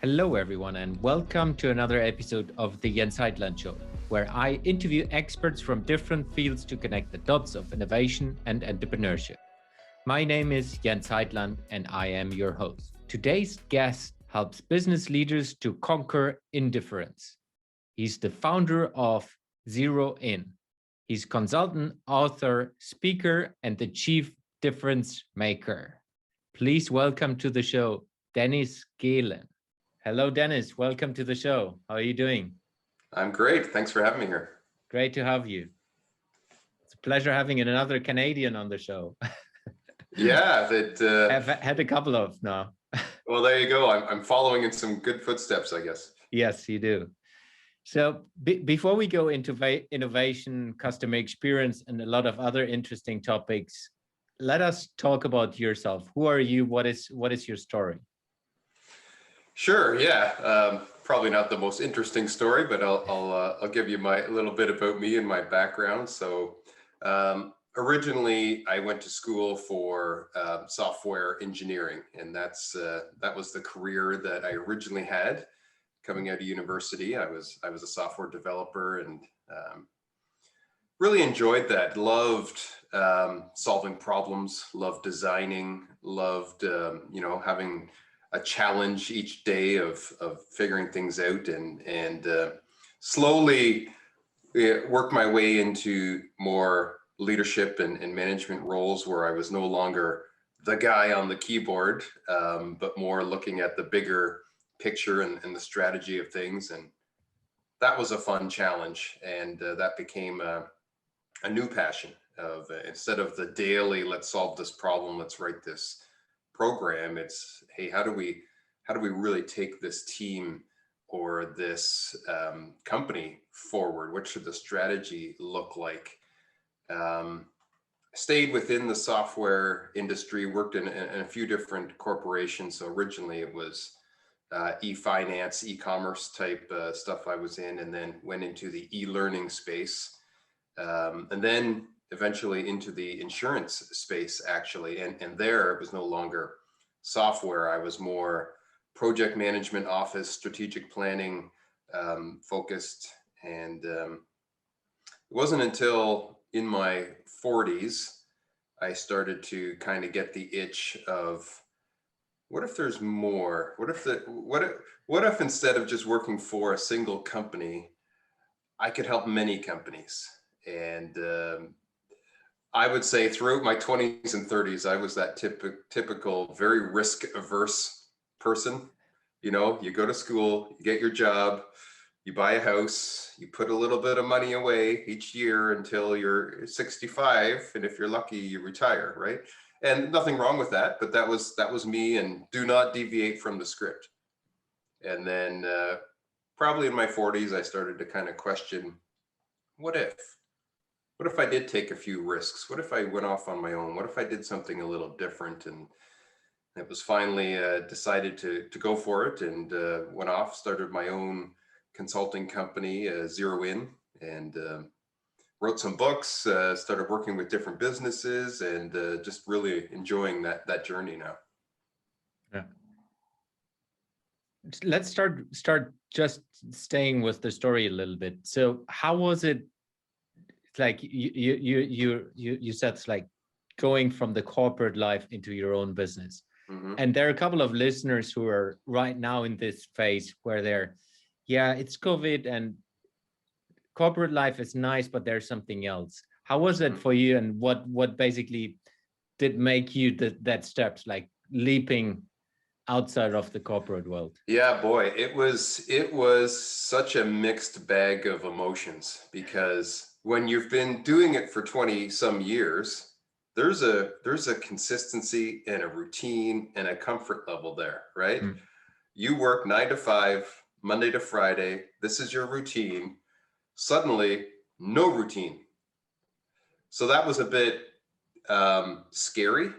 Hello, everyone, and welcome to another episode of the Jens Heitland Show, where I interview experts from different fields to connect the dots of innovation and entrepreneurship. My name is Jens Heitland, and I am your host. Today's guest helps business leaders to conquer indifference. He's the founder of Zero In. He's consultant, author, speaker, and the chief difference maker. Please welcome to the show, Dennis Geelen. Hello, Dennis. Welcome to the show. How are you doing? I'm great. Thanks for having me here. Great to have you. It's a pleasure having another Canadian on the show. Yeah, I've had a couple of now. Well, there you go. I'm following in some good footsteps, I guess. Yes, you do. So before we go into innovation, customer experience, and a lot of other interesting topics, let us talk about yourself. Who are you? What is your story? Sure. Yeah. Probably not the most interesting story, but I'll give you a little bit about me and my background. So originally, I went to school for software engineering, and that was the career that I originally had. Coming out of university, I was a software developer and really enjoyed that. Loved solving problems, loved designing, loved having a challenge each day of figuring things out, and slowly worked my way into more leadership and management roles where I was no longer the guy on the keyboard, but more looking at the bigger picture and the strategy of things. And that was a fun challenge. And that became a new passion of instead of the daily, let's solve this problem, let's write this program, it's, hey, how do we really take this team or this company forward? What should the strategy look like? Stayed within the software industry, worked in a few different corporations. So originally it was e-finance, e-commerce type stuff I was in, and then went into the e-learning space, and then eventually into the insurance space, actually. And there it was no longer software. I was more project management, office, strategic planning focused. And it wasn't until in my 40s, I started to kind of get the itch of, what if there's more? What if instead of just working for a single company, I could help many companies? And I would say throughout my 20s and 30s, I was that typical, very risk averse person. You know, you go to school, you get your job, you buy a house, you put a little bit of money away each year until you're 65. And if you're lucky, you retire, right? And nothing wrong with that, but that was me, and do not deviate from the script. And then probably in my 40s, I started to kind of question, what if I did take a few risks? What if I went off on my own? What if I did something a little different? And it was finally decided to go for it, and went off, started my own consulting company, Zero In, and wrote some books, started working with different businesses, and just really enjoying that journey now. Yeah. Let's start just staying with the story a little bit. So how was it? Like you said, it's like going from the corporate life into your own business. Mm-hmm. And there are a couple of listeners who are right now in this phase where it's COVID and corporate life is nice, but there's something else. How was that for you, and what basically did make you that steps, like leaping outside of the corporate world? Yeah, boy, it was such a mixed bag of emotions, because when you've been doing it for 20 some years, there's a consistency and a routine and a comfort level there, right? Mm. You work 9 to 5, Monday to Friday. This is your routine. Suddenly, no routine. So that was a bit scary,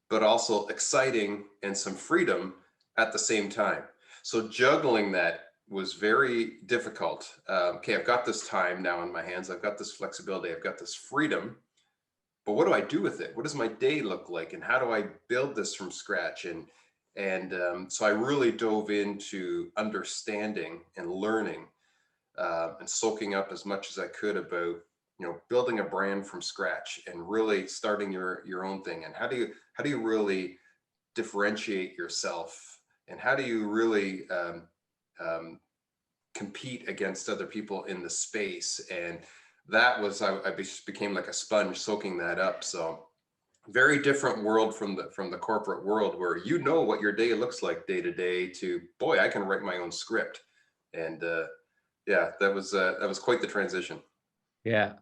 but also exciting, and some freedom at the same time. So juggling that was very difficult. Okay, I've got this time now in my hands. I've got this flexibility. I've got this freedom. But what do I do with it? What does my day look like? And how do I build this from scratch? And And so I really dove into understanding and learning and soaking up as much as I could about, building a brand from scratch and really starting your own thing. And how do you really differentiate yourself, and how do you really um, compete against other people in the space? And that was, I became like a sponge soaking that up. So very different world from the corporate world, where what your day looks like day to day, to, boy, I can write my own script. And yeah, that was quite the transition. Yeah,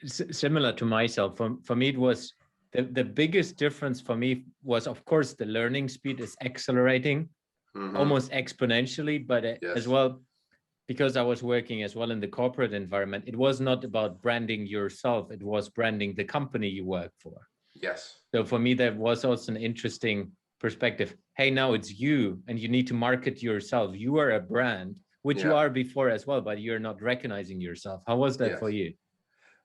similar to myself. For me, it was the biggest difference for me was, of course, the learning speed is accelerating almost exponentially, but as Yes. well, because I was working as well in the corporate environment, it was not about branding yourself, it was branding the company you work for. Yes. So for me, that was also an interesting perspective. Hey, now it's you, and you need to market yourself. You are a brand, which you Yeah. are before as well, but you're not recognizing yourself. How was that for Yes. you?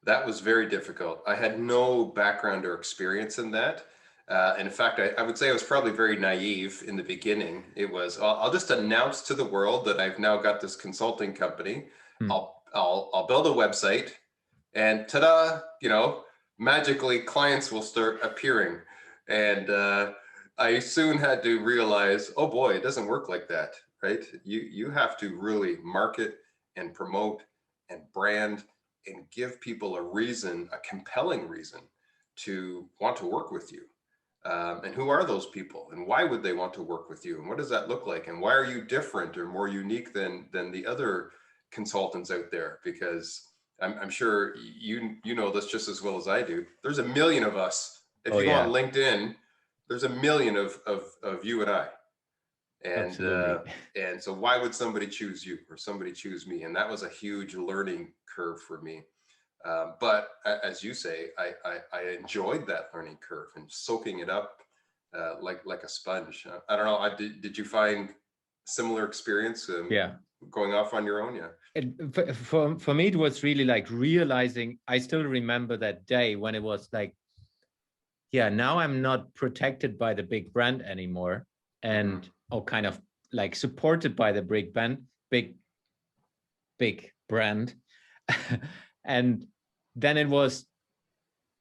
That was very difficult. I had no background or experience in that. And in fact, I would say I was probably very naive in the beginning. It was, I'll just announce to the world that I've now got this consulting company. Hmm. I'll build a website, and ta-da, magically clients will start appearing. And I soon had to realize, oh boy, it doesn't work like that, right? You have to really market and promote and brand and give people a reason, a compelling reason to want to work with you. And who are those people, and why would they want to work with you, and what does that look like, and why are you different or more unique than the other consultants out there? Because I'm sure you know this just as well as I do. There's a million of us. If Oh, you go on yeah, LinkedIn, there's a million of you and I. And absolutely. and so why would somebody choose you or somebody choose me? And that was a huge learning curve for me. But as you say, I enjoyed that learning curve and soaking it up like a sponge. I don't know. Did you find similar experience Yeah. going off on your own? Yeah. For me, it was really like realizing, I still remember that day when it was like, yeah, now I'm not protected by the big brand anymore, and or kind of like supported by the big brand. And then it was,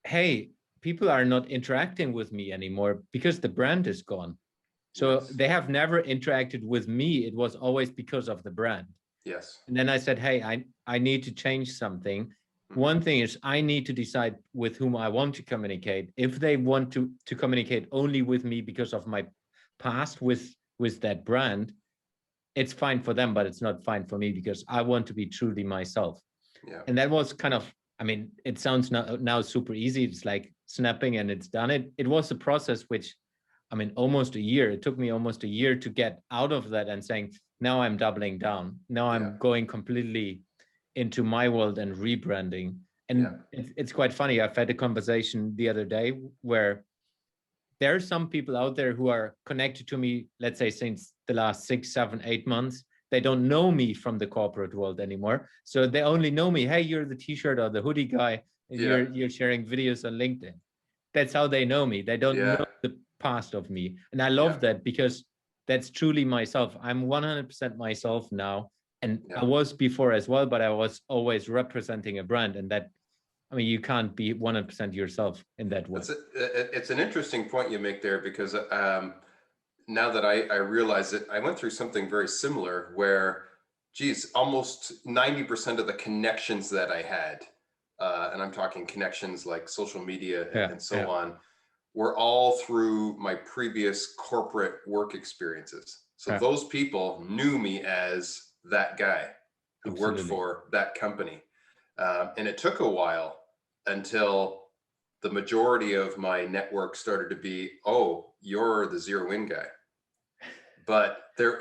hey, people are not interacting with me anymore because the brand is gone. So Yes. they have never interacted with me. It was always because of the brand. Yes. And then I said, hey, I need to change something. One thing is, I need to decide with whom I want to communicate. If they want to communicate only with me because of my past with that brand, it's fine for them, but it's not fine for me, because I want to be truly myself. Yeah. And that was kind of, I mean, it sounds now super easy. It's like snapping and it's done. It was a process which, I mean, almost a year. It took me almost a year to get out of that and saying, now I'm doubling down. Now Yeah. I'm going completely into my world and rebranding. And it's quite funny. I've had a conversation the other day where there are some people out there who are connected to me, let's say, since the last 6, 7, 8 months. They don't know me from the corporate world anymore. So they only know me, hey, you're the t-shirt or the hoodie guy, and Yeah. you're sharing videos on LinkedIn. That's how they know me. They don't know Yeah. the past of me. And I Yeah. love that, because that's truly myself. I'm 100% myself now. And I Yeah. was before as well, but I was always representing a brand. And that, I mean, you can't be 100% yourself in that way. It's an interesting point you make there, because now that I realize it, I went through something very similar where, geez, almost 90% of the connections that I had, and I'm talking connections like social media Yeah. and so on, were all through my previous corporate work experiences. So Yeah, those people knew me as that guy who worked absolutely. for that company. And it took a while until the majority of my network started to be, oh, you're the zero in guy. But there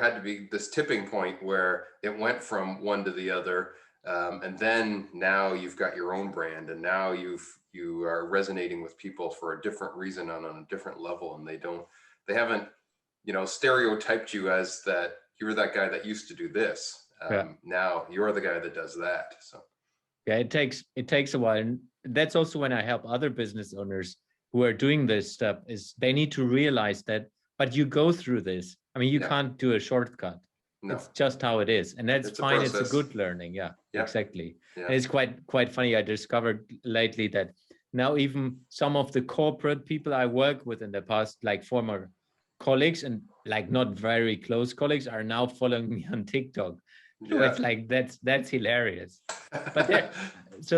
had to be this tipping point where it went from one to the other. And then now you've got your own brand, and now you are resonating with people for a different reason on a different level. And they haven't, stereotyped you as that you're that guy that used to do this. Yeah. Now you're the guy that does that. So Yeah, it takes a while. And that's also when I help other business owners who are doing this stuff, is they need to realize that but you go through this. I mean, you Yeah. can't do a shortcut. No, It's just how it is, and that's it's a fine. It's a process. good learning. Yeah, Yeah. exactly. Yeah. And it's quite funny. I discovered lately that now even some of the corporate people I work with in the past, like former colleagues and like not very close colleagues, are now following me on TikTok. So Yeah. it's like that's hilarious. But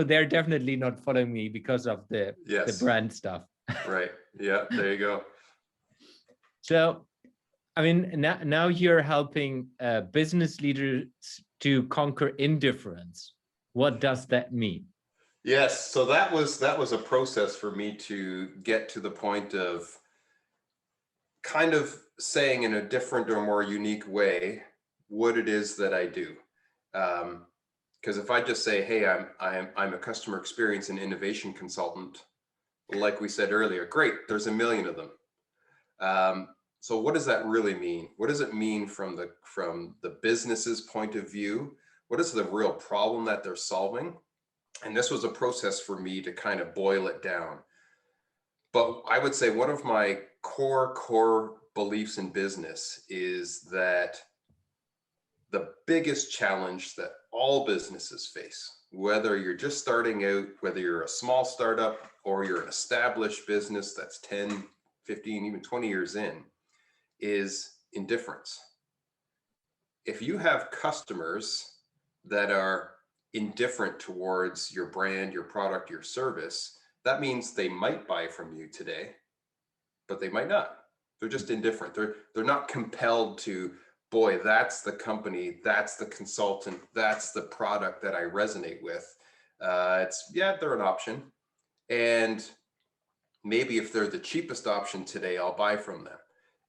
they're definitely not following me because of the Yes. brand stuff. Right. Yeah. There you go. So, I mean, now you're helping business leaders to conquer indifference. What does that mean? Yes. So that was a process for me to get to the point of kind of saying in a different or more unique way what it is that I do. Because if I just say, "Hey, I'm a customer experience and innovation consultant," like we said earlier, great. There's a million of them. So what does that really mean? What does it mean from the business's point of view? What is the real problem that they're solving? And this was a process for me to kind of boil it down. But I would say one of my core beliefs in business is that the biggest challenge that all businesses face, whether you're just starting out, whether you're a small startup or you're an established business that's 10, 15, even 20 years in, is indifference. If you have customers that are indifferent towards your brand, your product, your service, that means they might buy from you today, but they might not. They're just indifferent. They're not compelled to, boy, that's the company, that's the consultant, that's the product that I resonate with. They're an option. And maybe if they're the cheapest option today, I'll buy from them.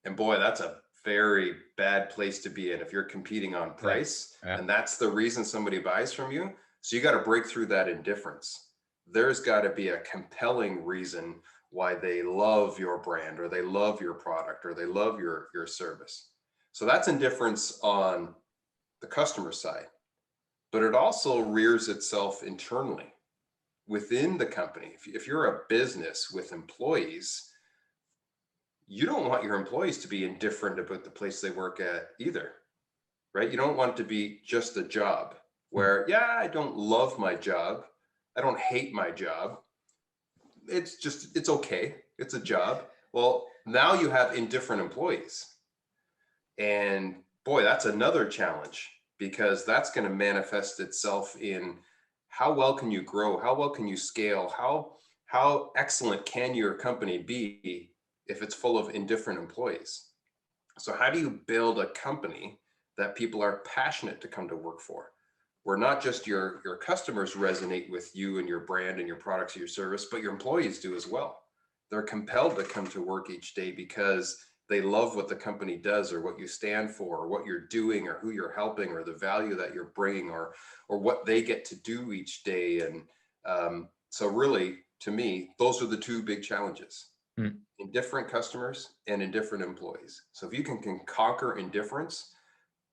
And boy, that's a very bad place to be in if you're competing on price. Yeah. And that's the reason somebody buys from you. So you got to break through that indifference. There's got to be a compelling reason why they love your brand or they love your product or they love your service. So that's indifference on the customer side, but it also rears itself internally within the company. If you're a business with employees, you don't want your employees to be indifferent about the place they work at either, right? You don't want it to be just a job where, yeah, I don't love my job. I don't hate my job. It's okay. It's a job. Well, now you have indifferent employees. And boy, that's another challenge because that's going to manifest itself in how well can you grow? How well can you scale? How excellent can your company be if it's full of indifferent employees? So how do you build a company that people are passionate to come to work for? Where not just your customers resonate with you and your brand and your products or your service, but your employees do as well. They're compelled to come to work each day because they love what the company does or what you stand for or what you're doing or who you're helping or the value that you're bringing or what they get to do each day. And so really, to me, those are the two big challenges. Indifferent customers and indifferent employees. So if you can conquer indifference,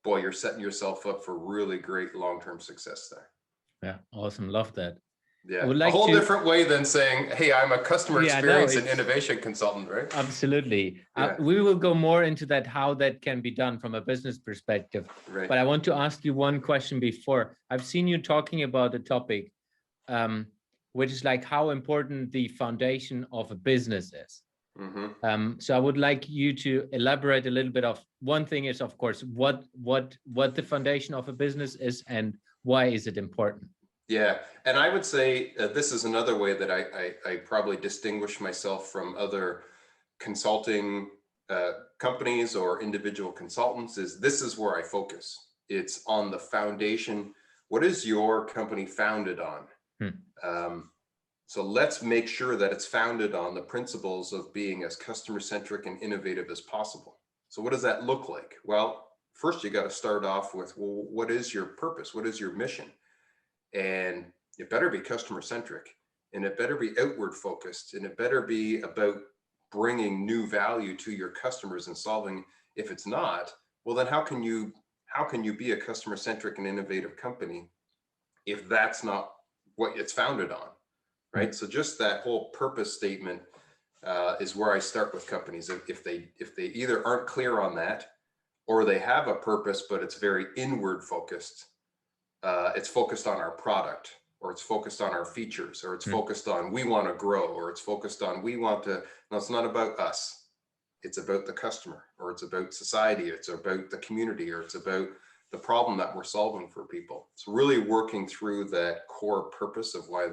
boy, you're setting yourself up for really great long-term success there. Yeah, awesome. Love that. Yeah, I would like a whole to... different way than saying, hey, I'm a customer experience and it's... innovation consultant, right? Absolutely. Yeah. We will go more into that, how that can be done from a business perspective. Right. But I want to ask you one question before. I've seen you talking about a topic, which is like how important the foundation of a business is. So I would like you to elaborate a little bit of, one thing is, of course, what the foundation of a business is and why is it important? Yeah, and I would say this is another way that I probably distinguish myself from other consulting companies or individual consultants is this is where I focus. It's on the foundation. What is your company founded on? So let's make sure that it's founded on the principles of being as customer-centric and innovative as possible. So what does that look like? Well, first you got to start off with, well, what is your purpose? What is your mission? And it better be customer-centric, and it better be outward focused, and it better be about bringing new value to your customers and solving. If it's not, well, then how can you be a customer-centric and innovative company if that's not what it's founded on? Right. So just that whole purpose statement is where I start with companies. If they either aren't clear on that, or they have a purpose, but it's very inward focused. It's focused on our product, or it's focused on our features, or it's focused on we want to grow, or it's focused on we want to. No, it's not about us. It's about the customer, or it's about society, it's about the community, or it's about the problem that we're solving for people. It's really working through that core purpose of why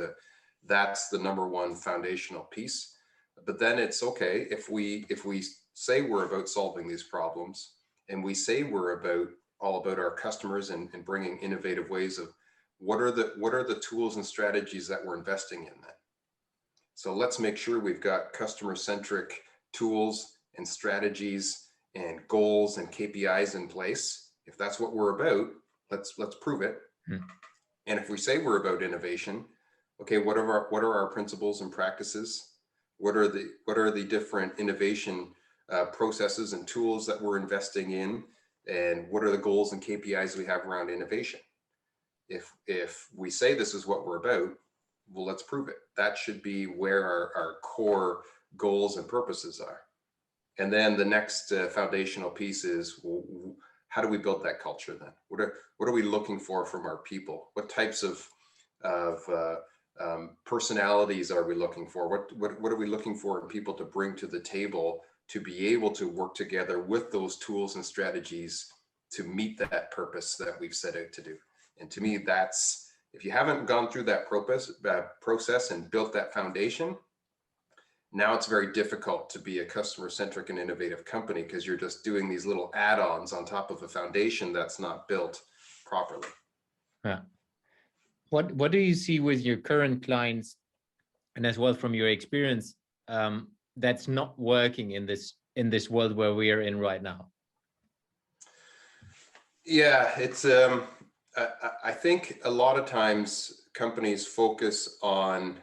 that's the number one foundational piece. But then it's okay if we say we're about solving these problems, and we say we're all about our customers and bringing innovative ways of what are the tools and strategies that we're investing in then. So let's make sure we've got customer-centric tools and strategies and goals and KPIs in place. If that's what we're about, let's prove it. And if we say we're about innovation, okay, what are our principles and practices? What are the different innovation processes and tools that we're investing in? And what are the goals and KPIs we have around innovation? If we say this is what we're about, well, let's prove it. That should be where our core goals and purposes are. And then the next foundational piece is, well, how do we build that culture then? What are we looking for from our people? What types of personalities are we looking for? What are we looking for in people to bring to the table to be able to work together with those tools and strategies to meet that purpose that we've set out to do? And to me, that's, if you haven't gone through that process and built that foundation, now it's very difficult to be a customer-centric and innovative company, because you're just doing these little add-ons on top of a foundation that's not built properly. Yeah. What do you see with your current clients, and as well from your experience, that's not working in this world where we are in right now? Yeah, it's I think a lot of times companies focus on,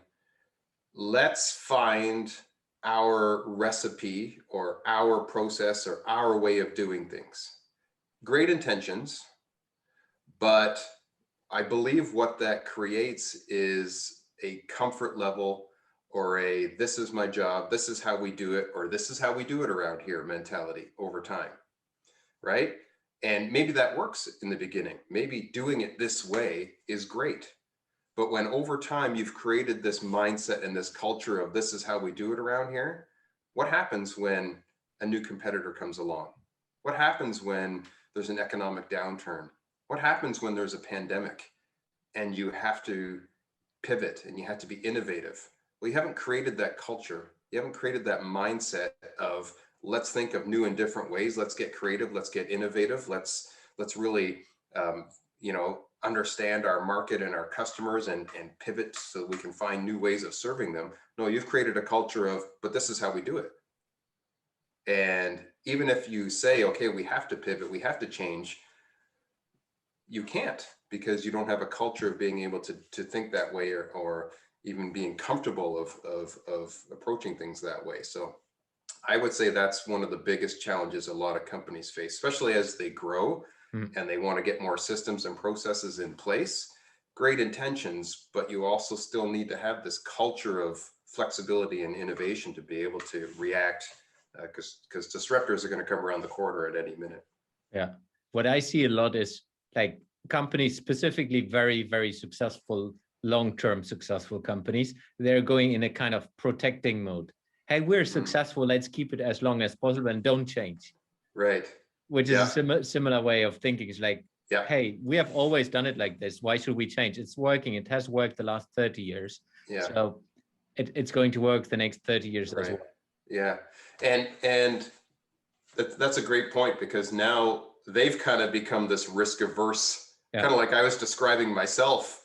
let's find our recipe or our process or our way of doing things. Great intentions, but I believe what that creates is a comfort level, or a this is my job, this is how we do it, or this is how we do it around here mentality over time, right? And maybe that works in the beginning. Maybe doing it this way is great. But when over time you've created this mindset and this culture of this is how we do it around here, what happens when a new competitor comes along? What happens when there's an economic downturn? What happens when there's a pandemic and you have to pivot and you have to be innovative? Well, you haven't created that culture. You haven't created that mindset of, let's think of new and different ways. Let's get creative. Let's get innovative. Let's really, understand our market and our customers and pivot so we can find new ways of serving them. No, you've created a culture of, but this is how we do it. And even if you say, okay, we have to pivot, we have to change, you can't, because you don't have a culture of being able to think that way, or even being comfortable of approaching things that way. So I would say that's one of the biggest challenges a lot of companies face, especially as they grow and they want to get more systems and processes in place. Great intentions, but you also still need to have this culture of flexibility and innovation to be able to react, because disruptors are going to come around the corner at any minute. Yeah. What I see a lot is like companies, specifically very, very successful, long-term successful companies, they're going in a kind of protecting mode. Hey, we're successful, let's keep it as long as possible and don't change. Right. Which is a similar way of thinking. It's like, yeah, hey, we have always done it like this. Why should we change? It's working. It has worked the last 30 years. Yeah. So it's going to work the next 30 years right. as well. Yeah. And that's a great point, because now they've kind of become this risk averse, kind of like I was describing myself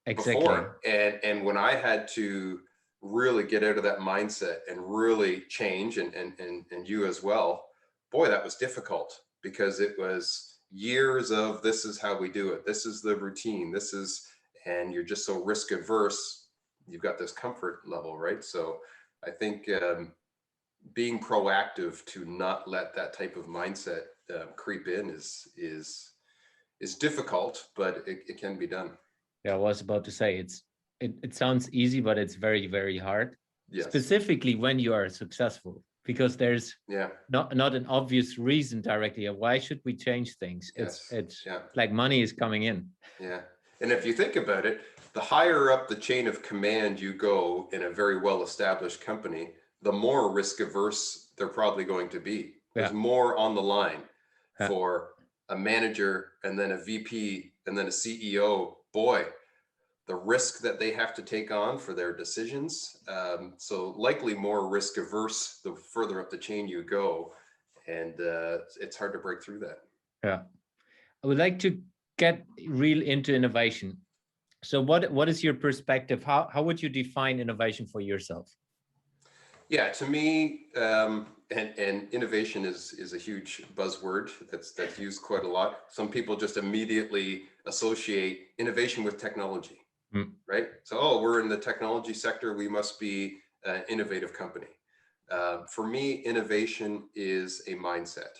before. And when I had to really get out of that mindset and really change, and you as well, boy, that was difficult, because it was years of this is how we do it. This is the routine. And you're just so risk averse. You've got this comfort level, right? So I think being proactive to not let that type of mindset creep in is difficult, but it can be done. Yeah, I was about to say it sounds easy, but it's very, very hard. Yes. specifically when you are successful, because there's Yeah. not an obvious reason directly of why should we change things. Yes. It's Yeah. like money is coming in. Yeah. And if you think about it, the higher up the chain of command you go in a very well-established company, the more risk averse they're probably going to be. There's Yeah. more on the line Yeah. for a manager and then a VP and then a CEO. Boy, the risk that they have to take on for their decisions. So likely more risk averse the further up the chain you go. And it's hard to break through that. Yeah. I would like to get real into innovation. So what is your perspective? How would you define innovation for yourself? Yeah, to me, and innovation is a huge buzzword that's used quite a lot. Some people just immediately associate innovation with technology, right? So, oh, we're in the technology sector, we must be an innovative company. For me, innovation is a mindset,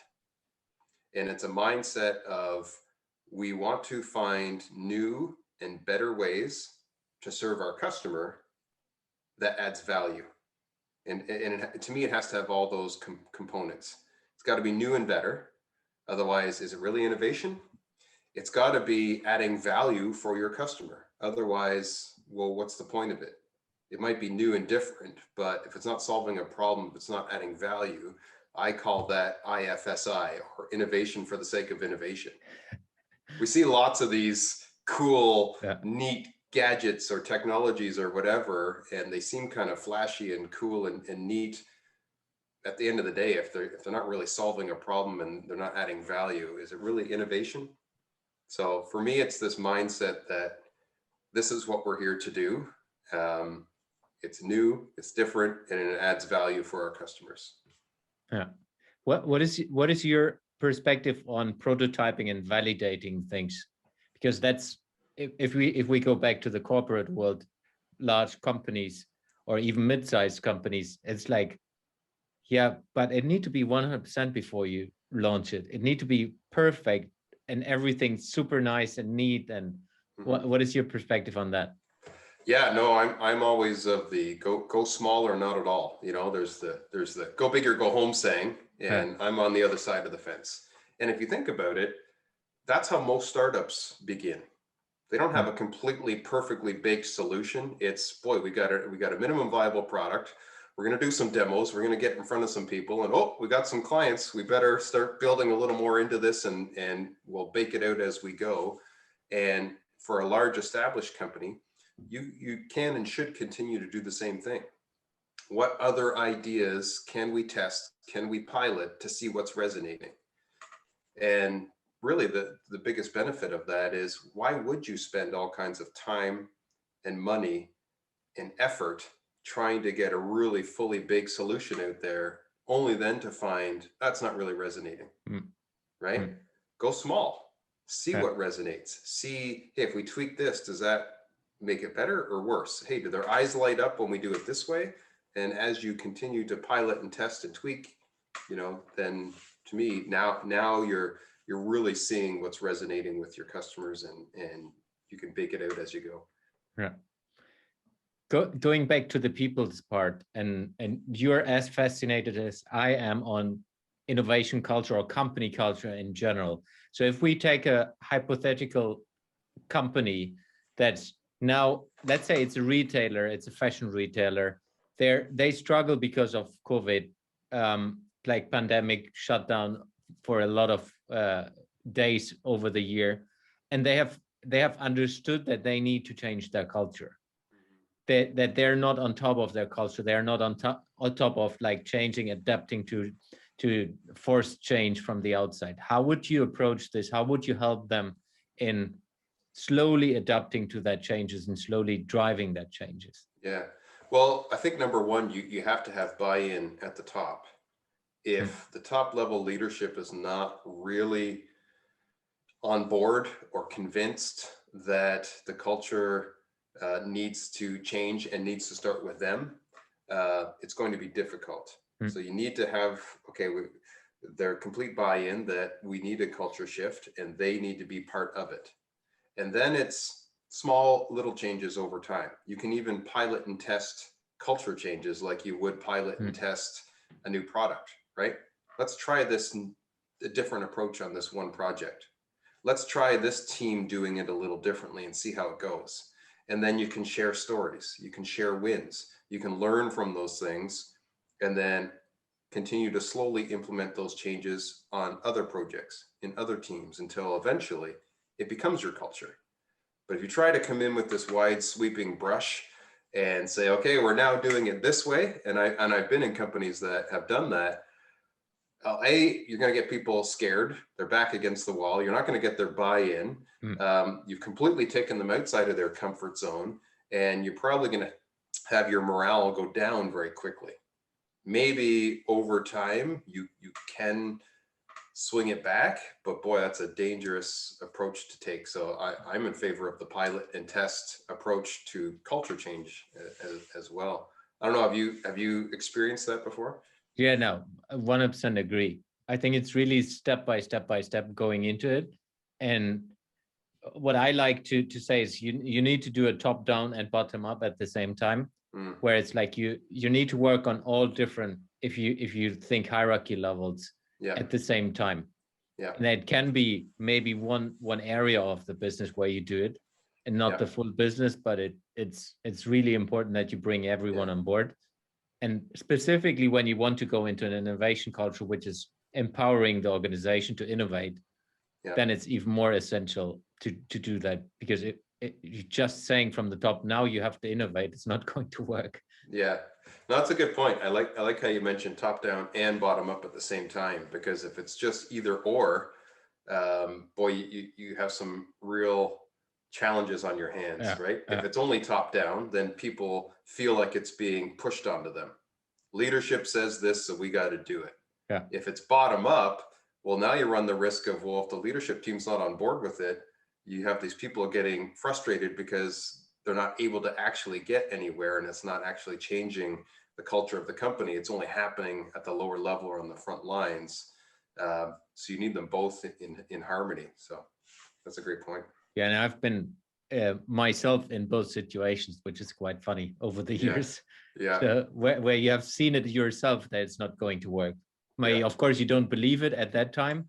and it's a mindset of we want to find new and better ways to serve our customer that adds value. And to me, it has to have all those components. It's got to be new and better. Otherwise, is it really innovation? It's got to be adding value for your customer. Otherwise, well, what's the point of it? It might be new and different, but if it's not solving a problem, if it's not adding value, I call that IFSI, or innovation for the sake of innovation. We see lots of these cool, neat gadgets or technologies or whatever, and they seem kind of flashy and cool and neat. At the end of the day, if they're not really solving a problem and they're not adding value, is it really innovation? So for me, it's this mindset that this is what we're here to do. It's new, it's different, and it adds value for our customers. Yeah. What is your perspective on prototyping and validating things? Because that's if we go back to the corporate world, large companies or even mid-sized companies, it's like, yeah, but it need to be 100% before you launch it. It need to be perfect and everything super nice and neat. And what is your perspective on that? Yeah, no, I'm always of the go small or not at all. You know, there's the go big or go home saying, and I'm on the other side of the fence. And if you think about it, that's how most startups begin. They don't have a completely perfectly baked solution. It's, boy, we got a minimum viable product. We're going to do some demos. We're going to get in front of some people, and oh, we got some clients. We better start building a little more into this, and we'll bake it out as we go. And for a large established company, you can and should continue to do the same thing. What other ideas can we test? Can we pilot to see what's resonating? And really the biggest benefit of that is, why would you spend all kinds of time and money and effort trying to get a really fully baked solution out there, only then to find that's not really resonating, right? Go small, see what resonates. See, hey, if we tweak this, does that make it better or worse? Hey, do their eyes light up when we do it this way? And as you continue to pilot and test and tweak, you know, then to me, now you're really seeing what's resonating with your customers, and you can bake it out as you go. Yeah. Going back to the people's part, and you're as fascinated as I am on innovation culture or company culture in general. So if we take a hypothetical company that's now, let's say it's a retailer, it's a fashion retailer, they struggle because of COVID, like pandemic shutdown for a lot of days over the year, and they have understood that they need to change their culture. That they're not on top of their culture. They're not on top of like changing, adapting to forced change from the outside. How would you approach this? How would you help them in slowly adapting to that changes and slowly driving that changes? Yeah. Well, I think number one, you have to have buy-in at the top. If the top level leadership is not really on board or convinced that the culture needs to change and needs to start with them, it's going to be difficult. So you need to have, their complete buy-in that we need a culture shift and they need to be part of it. And then it's small little changes over time. You can even pilot and test culture changes like you would pilot and test a new product, right? Let's try a different approach on this one project. Let's try this team doing it a little differently and see how it goes. And then you can share stories, you can share wins, you can learn from those things, and then continue to slowly implement those changes on other projects in other teams until eventually it becomes your culture. But if you try to come in with this wide sweeping brush and say, okay, we're now doing it this way, and I've been in companies that have done that, you're going to get people scared. They're back against the wall. You're not going to get their buy-in. You've completely taken them outside of their comfort zone, and you're probably going to have your morale go down very quickly. Maybe over time you can swing it back, but boy, that's a dangerous approach to take. So I'm in favor of the pilot and test approach to culture change as well. I don't know, have you experienced that before? Yeah, no, 100% agree. I think it's really step by step going into it. And what I like to say is you need to do a top down and bottom up at the same time, where it's like you need to work on all different, if you think hierarchy levels at the same time. Yeah. And it can be maybe one area of the business where you do it and not the full business, but it's really important that you bring everyone on board. And specifically when you want to go into an innovation culture, which is empowering the organization to innovate, then it's even more essential to do that, because you're just saying from the top, now you have to innovate. It's not going to work. Yeah, no, that's a good point. I like how you mentioned top down and bottom up at the same time, because if it's just either or, boy, you have some real challenges on your hands, right? If it's only top down, then people feel like it's being pushed onto them. Leadership says this, so we got to do it. Yeah. If it's bottom up, well, now you run the risk of, well, if the leadership team's not on board with it, you have these people getting frustrated because they're not able to actually get anywhere, and it's not actually changing the culture of the company. It's only happening at the lower level or on the front lines. So you need them both in harmony. So that's a great point. Yeah, and I've been myself in both situations, which is quite funny over the years. Yeah. So where you have seen it yourself that it's not going to work. Of course, you don't believe it at that time,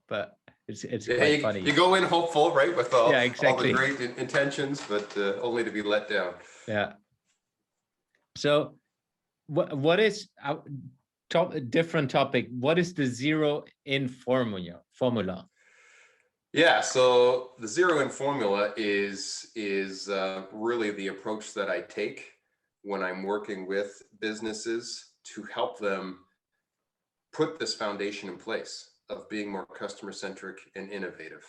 but it's quite funny. You go in hopeful, right, with all the great intentions, but only to be let down. Yeah. So, what is different topic? What is the zero-in formula? Yeah, so the zero-in formula is really the approach that I take when I'm working with businesses to help them put this foundation in place of being more customer-centric and innovative.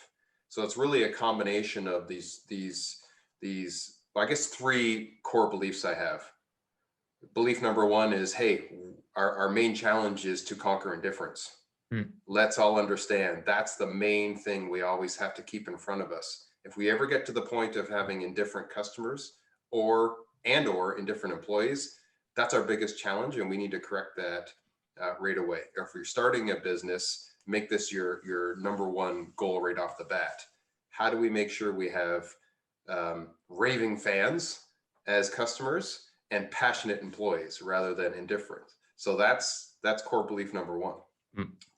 So it's really a combination of these I guess, three core beliefs I have. Belief number one is, hey, our main challenge is to conquer indifference. Let's all understand that's the main thing we always have to keep in front of us. If we ever get to the point of having indifferent customers or indifferent employees, that's our biggest challenge, and we need to correct that right away. Or if you're starting a business, make this your number one goal right off the bat. How do we make sure we have raving fans as customers and passionate employees rather than indifferent? So that's core belief number one.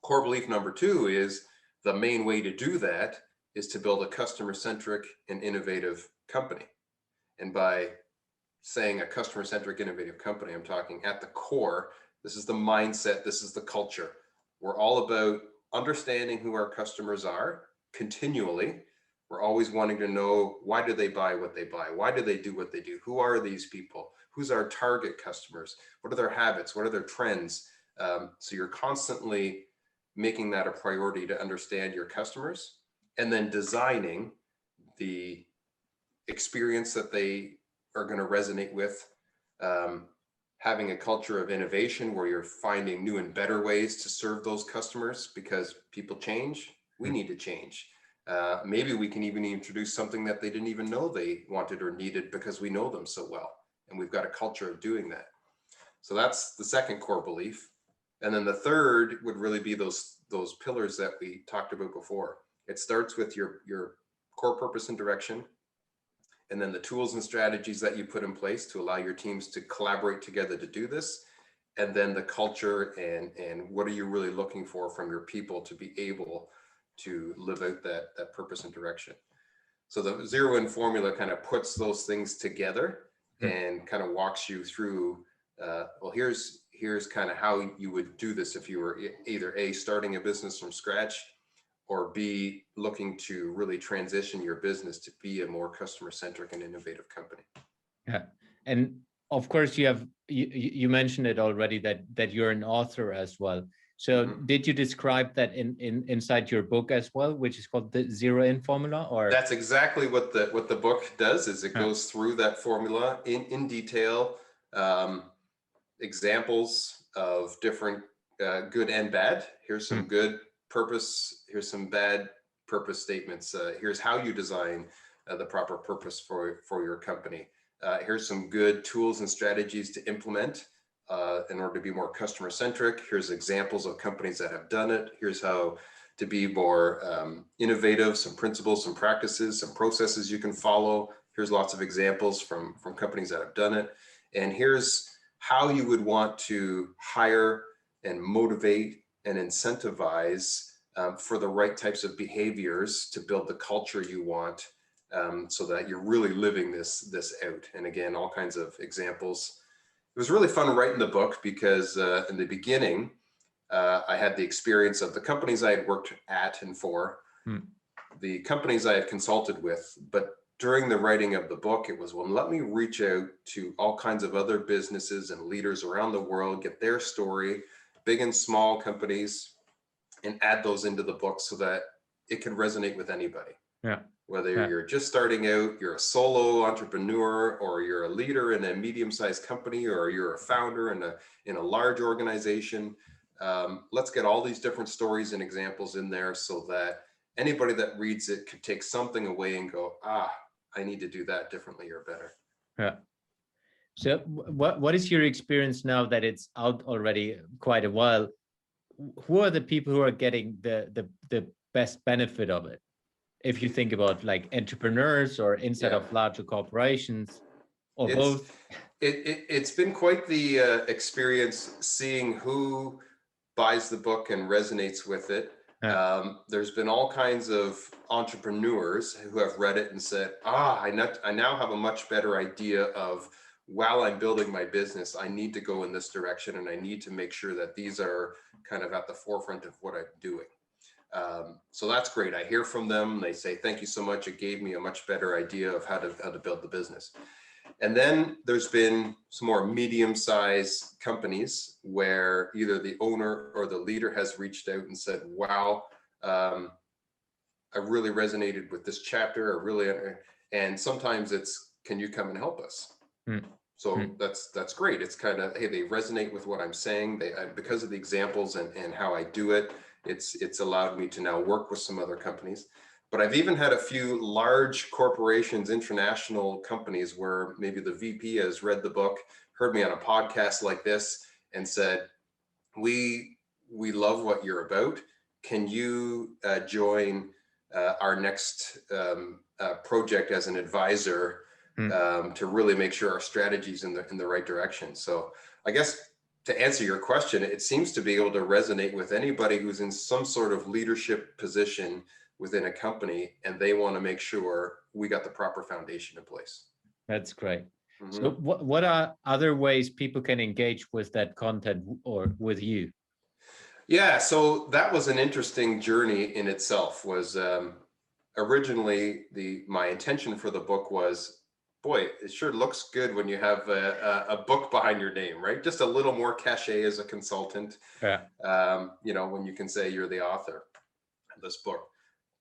Core belief number two is the main way to do that is to build a customer-centric and innovative company. And by saying a customer-centric innovative company, I'm talking at the core, this is the mindset, this is the culture. We're all about understanding who our customers are continually. We're always wanting to know, why do they buy what they buy? Why do they do what they do? Who are these people? Who's our target customers? What are their habits? What are their trends? So you're constantly making that a priority to understand your customers, and then designing the experience that they are going to resonate with, having a culture of innovation where you're finding new and better ways to serve those customers, because people change, we need to change. Maybe we can even introduce something that they didn't even know they wanted or needed because we know them so well, and we've got a culture of doing that. So that's the second core belief. And then the third would really be those pillars that we talked about before. It starts with your core purpose and direction. and then the tools and strategies that you put in place to allow your teams to collaborate together to do this, and then the culture and what are you really looking for from your people to be able to live out that purpose and direction. So the zero in formula kind of puts those things together and kind of walks you through, well, here's kind of how you would do this if you were either A, starting a business from scratch, or B, looking to really transition your business to be a more customer-centric and innovative company. Yeah. And of course, you mentioned it already that you're an author as well. So did you describe that inside your book as well, which is called the Zero In Formula? Or that's exactly what the book does, is it goes through that formula in detail, examples of different good and bad. Here's some good purpose, here's some bad purpose statements. Here's how you design the proper purpose for your company. Here's some good tools and strategies to implement in order to be more customer centric. Here's examples of companies that have done it. Here's how to be more innovative, some principles, some practices, some processes you can follow. Here's lots of examples from companies that have done it. And here's how you would want to hire and motivate and incentivize for the right types of behaviors to build the culture you want, so that you're really living this out. And again, all kinds of examples. It was really fun writing the book because in the beginning, I had the experience of the companies I had worked at and for, the companies I had consulted with, but during the writing of the book, it was, well, let me reach out to all kinds of other businesses and leaders around the world, get their story, big and small companies, and add those into the book so that it can resonate with anybody. Yeah. Whether you're just starting out, you're a solo entrepreneur, or you're a leader in a medium-sized company, or you're a founder in a large organization. Let's get all these different stories and examples in there so that anybody that reads it could take something away and go, I need to do that differently or better. Yeah. So what is your experience now that it's out already quite a while? Who are the people who are getting the best benefit of it? If you think about like entrepreneurs or inside of larger corporations, or both? It's been quite the experience seeing who buys the book and resonates with it. There's been all kinds of entrepreneurs who have read it and said, I now have a much better idea of, while I'm building my business, I need to go in this direction, and I need to make sure that these are kind of at the forefront of what I'm doing. So that's great. I hear from them. They say, thank you so much. It gave me a much better idea of how to build the business. And then there's been some more medium-sized companies where either the owner or the leader has reached out and said, wow, I really resonated with this chapter, and sometimes it's, can you come and help us? So that's great. It's kind of, hey, they resonate with what I'm saying. Because of the examples and how I do it, it's allowed me to now work with some other companies. But I've even had a few large corporations, international companies, where maybe the VP has read the book, heard me on a podcast like this, and said, we love what you're about. Can you join our next project as an advisor to really make sure our strategy's in the right direction? So I guess to answer your question, it seems to be able to resonate with anybody who's in some sort of leadership position within a company, and they want to make sure we got the proper foundation in place. That's great. So what are other ways people can engage with that content or with you? Yeah, so that was an interesting journey in itself. Was originally my intention for the book was, boy, it sure looks good when you have a book behind your name, right? Just a little more cachet as a consultant, when you can say you're the author of this book.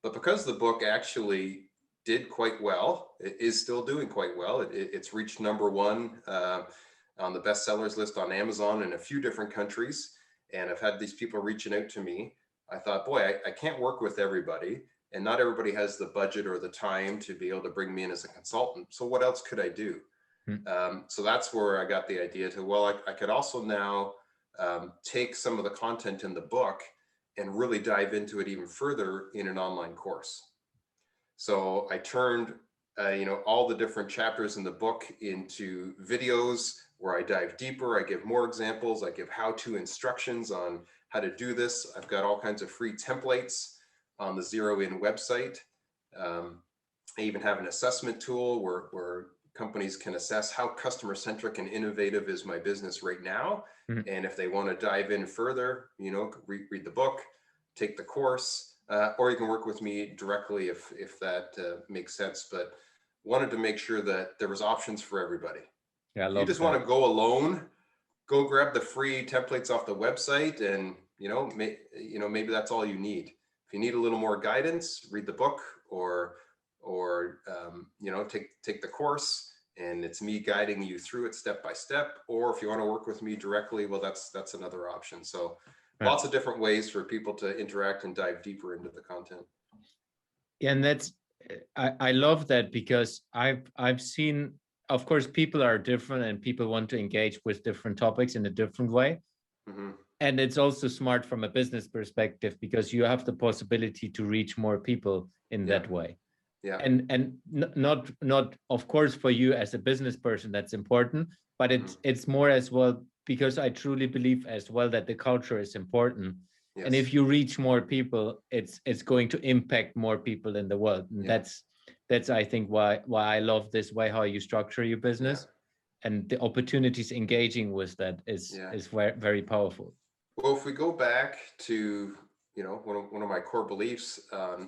But because the book actually did quite well, it is still doing quite well. It's reached #1 on the bestsellers list on Amazon in a few different countries. And I've had these people reaching out to me. I thought, boy, I can't work with everybody. And not everybody has the budget or the time to be able to bring me in as a consultant. So what else could I do? So that's where I got the idea to, well, I could also now take some of the content in the book and really dive into it even further in an online course. So I turned all the different chapters in the book into videos where I dive deeper. I give more examples. I give how-to instructions on how to do this. I've got all kinds of free templates on the Zero In website. I even have an assessment tool where companies can assess how customer-centric and innovative is my business right now. Mm-hmm. And if they want to dive in further, read the book, take the course, or you can work with me directly if that makes sense. But wanted to make sure that there was options for everybody. Yeah, you just want to go alone, go grab the free templates off the website, and maybe that's all you need. If you need a little more guidance, read the book, or take the course, and it's me guiding you through it step by step. Or if you want to work with me directly, well, that's another option. So lots of different ways for people to interact and dive deeper into the content. Yeah, and I love that, because I've seen, of course, people are different and people want to engage with different topics in a different way. Mm-hmm. And it's also smart from a business perspective, because you have the possibility to reach more people in that way. Yeah. And not of course for you as a business person that's important, but it's more as well, because I truly believe as well that the culture is important. Yes. And if you reach more people, it's going to impact more people in the world. And that's I think why I love this way how you structure your business, and the opportunities engaging with that is very, very powerful. Well, if we go back to one of my core beliefs on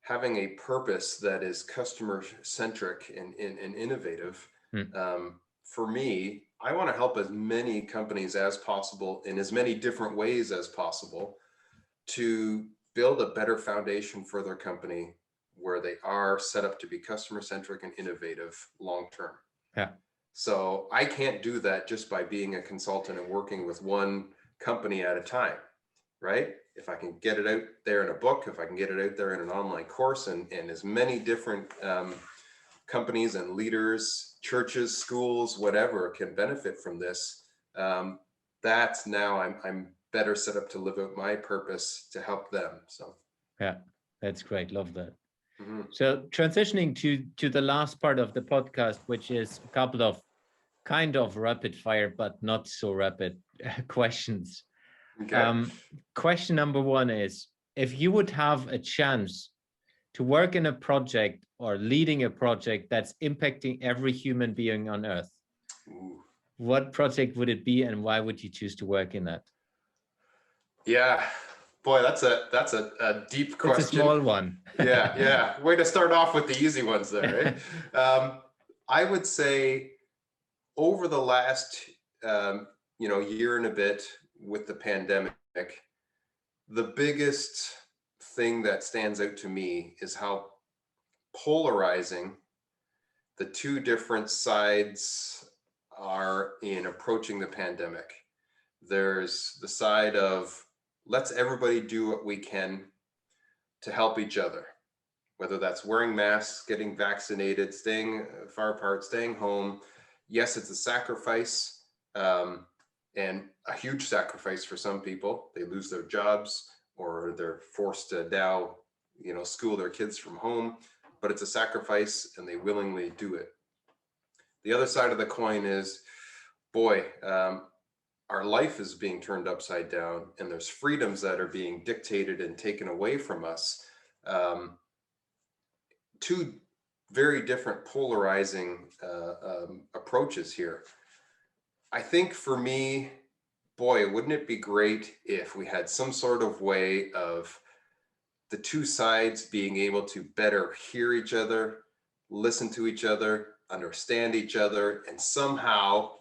having a purpose that is customer centric and innovative. For me, I want to help as many companies as possible in as many different ways as possible to build a better foundation for their company, where they are set up to be customer centric and innovative long term. Yeah. So I can't do that just by being a consultant and working with one company at a time, right? If I can get it out there in a book, if I can get it out there in an online course, and as many different companies and leaders, churches, schools, whatever, can benefit from this, that's now I'm better set up to live out my purpose to help them. So yeah, that's great. Love that. Mm-hmm. So transitioning to the last part of the podcast, which is a couple of kind of rapid fire, but not so rapid questions. Okay. Question number one is, if you would have a chance to work in a project or leading a project that's impacting every human being on Earth, what project would it be, and why would you choose to work in that? Yeah, boy, that's a deep question. It's a small one. Yeah. Way to start off with the easy ones there, right? I would say over the last year and a bit with the pandemic, the biggest thing that stands out to me is how polarizing the two different sides are in approaching the pandemic. There's the side of let's everybody do what we can to help each other, whether that's wearing masks, getting vaccinated, staying far apart, staying home. Yes, it's a sacrifice. And a huge sacrifice for some people. They lose their jobs, or they're forced to now, school their kids from home, but it's a sacrifice and they willingly do it. The other side of the coin is, boy, our life is being turned upside down, and there's freedoms that are being dictated and taken away from us. Two very different polarizing approaches here. I think for me, boy, wouldn't it be great if we had some sort of way of the two sides being able to better hear each other, listen to each other, understand each other, and somehow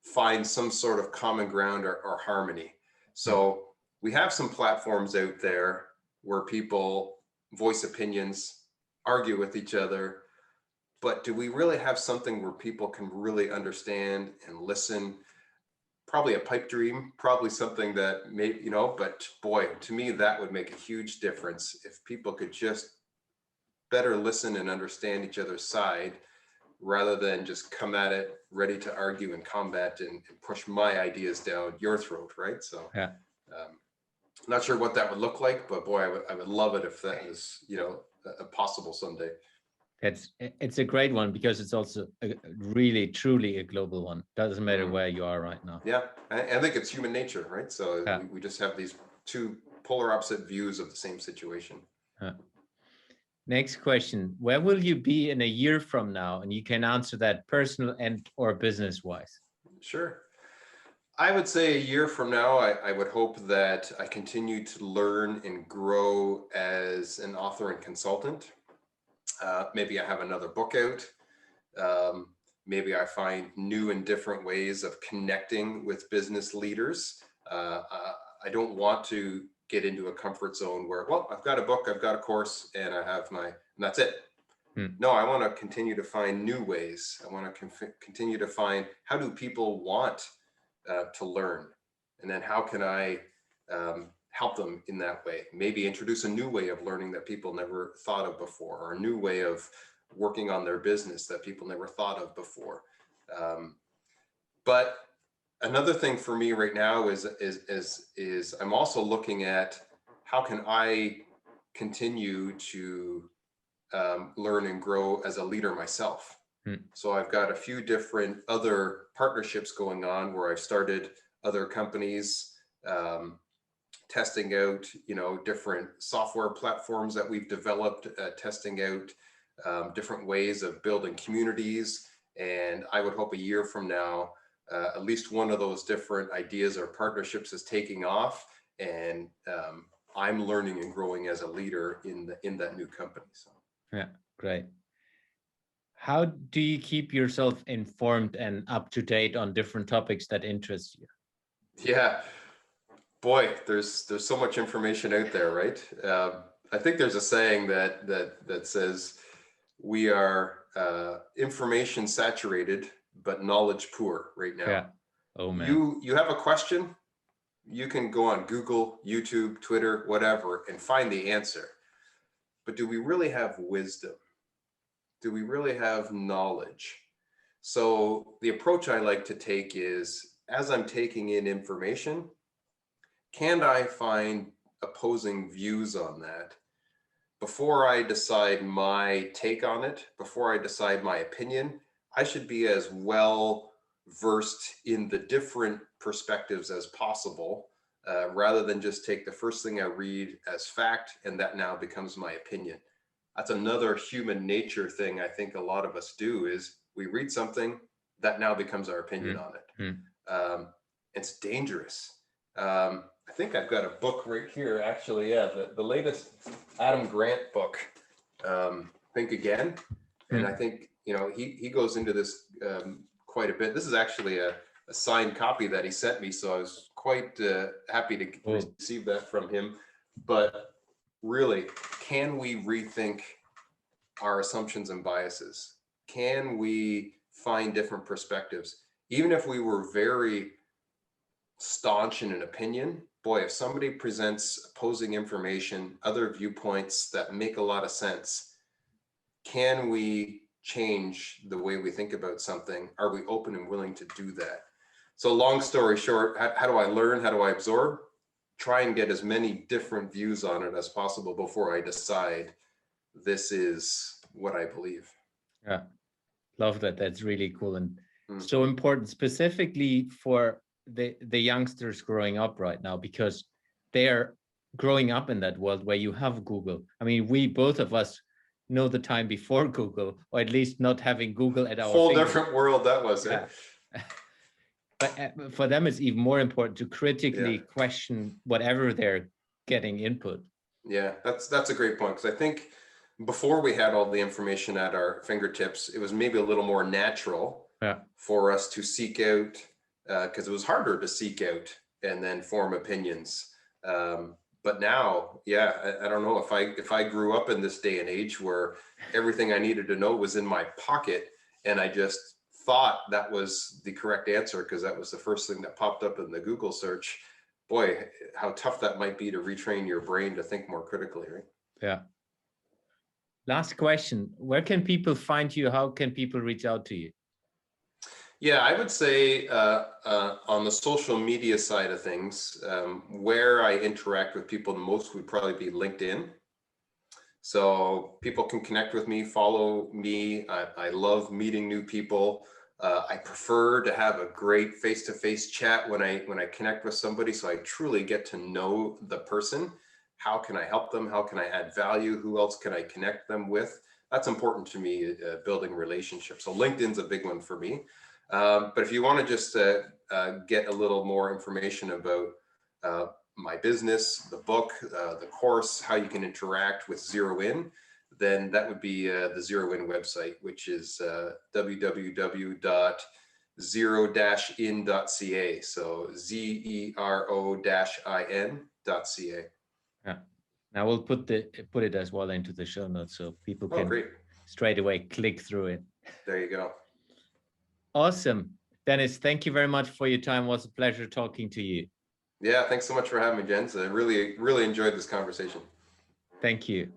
find some sort of common ground or harmony. So we have some platforms out there where people voice opinions, argue with each other, but do we really have something where people can really understand and listen? Probably a pipe dream, probably something that may, but boy, to me, that would make a huge difference if people could just better listen and understand each other's side, rather than just come at it ready to argue and combat and push my ideas down your throat, right? So yeah. Not sure what that would look like, but boy, I would love it if that was, possible someday. It's a great one because it's also really, truly a global one. Doesn't matter where you are right now. Yeah, I think it's human nature, right? So Yeah. we just have these two polar opposite views of the same situation. Next question. Where will you be in a year from now? And you can answer that personal and or business wise. Sure. I would say a year from now, I would hope that I continue to learn and grow as an author and consultant. Maybe I have another book out. Maybe I find new and different ways of connecting with business leaders. I don't want to get into a comfort zone where, well, I've got a book, I've got a course, and and that's it. No, I want to continue to find new ways. I want to continue to find, how do people want to learn? And then how can I help them in that way? Maybe introduce a new way of learning that people never thought of before, or a new way of working on their business that people never thought of before. But another thing for me right now is I'm also looking at how can I continue to learn and grow as a leader myself. So I've got a few different other partnerships going on where I've started other companies, testing out, different software platforms that we've developed, testing out different ways of building communities. And I would hope a year from now, at least one of those different ideas or partnerships is taking off, and I'm learning and growing as a leader in that new company. So yeah, great. How do you keep yourself informed and up to date on different topics that interest you? Yeah, boy, there's so much information out there, right? I think there's a saying that says we are information saturated but knowledge poor right now. Yeah. Oh man. You have a question, you can go on Google, YouTube, Twitter, whatever, and find the answer. But do we really have wisdom? Do we really have knowledge? So the approach I like to take is, as I'm taking in information, can I find opposing views on that before I decide my take on it, before I decide my opinion? I should be as well versed in the different perspectives as possible, rather than just take the first thing I read as fact and that now becomes my opinion. That's another human nature thing I think a lot of us do, is we read something that now becomes our opinion on it. It's dangerous. I think I've got a book right here, actually. Yeah, the latest Adam Grant book, Think Again. And I think, he goes into this quite a bit. This is actually a signed copy that he sent me, so I was quite happy to receive that from him. But really, can we rethink our assumptions and biases? Can we find different perspectives? Even if we were very staunch in an opinion, boy, if somebody presents opposing information, other viewpoints that make a lot of sense, can we change the way we think about something? Are we open and willing to do that? So long story short, how do I learn? How do I absorb? Try and get as many different views on it as possible before I decide this is what I believe. Yeah, love that. That's really cool and so important, specifically for the youngsters growing up right now, because they are growing up in that world where you have Google. I mean, we both of us know the time before Google, or at least not having Google at our whole fingers. Different world that was. Yeah. But for them, it's even more important to critically question whatever they're getting input. Yeah, that's a great point, because I think before we had all the information at our fingertips, it was maybe a little more natural for us to seek out, because it was harder to seek out and then form opinions. But now, I don't know, if I grew up in this day and age where everything I needed to know was in my pocket and I just thought that was the correct answer because that was the first thing that popped up in the Google search, boy, how tough that might be to retrain your brain to think more critically, right? Yeah. Last question. Where can people find you? How can people reach out to you? Yeah, I would say on the social media side of things, where I interact with people the most would probably be LinkedIn. So people can connect with me, follow me. I love meeting new people. I prefer to have a great face-to-face chat when I connect with somebody, so I truly get to know the person. How can I help them? How can I add value? Who else can I connect them with? That's important to me, building relationships. So LinkedIn's a big one for me. But if you want to just get a little more information about my business, the book, the course, how you can interact with Zero In, then that would be the Zero In website, which is www.zero-in.ca. So zero-in.ca. Yeah. Now we'll put it as well into the show notes so people can great. straight away click through it. There you go. Awesome. Dennis, thank you very much for your time. It was a pleasure talking to you. Yeah, thanks so much for having me, Jens. I really enjoyed this conversation. Thank you.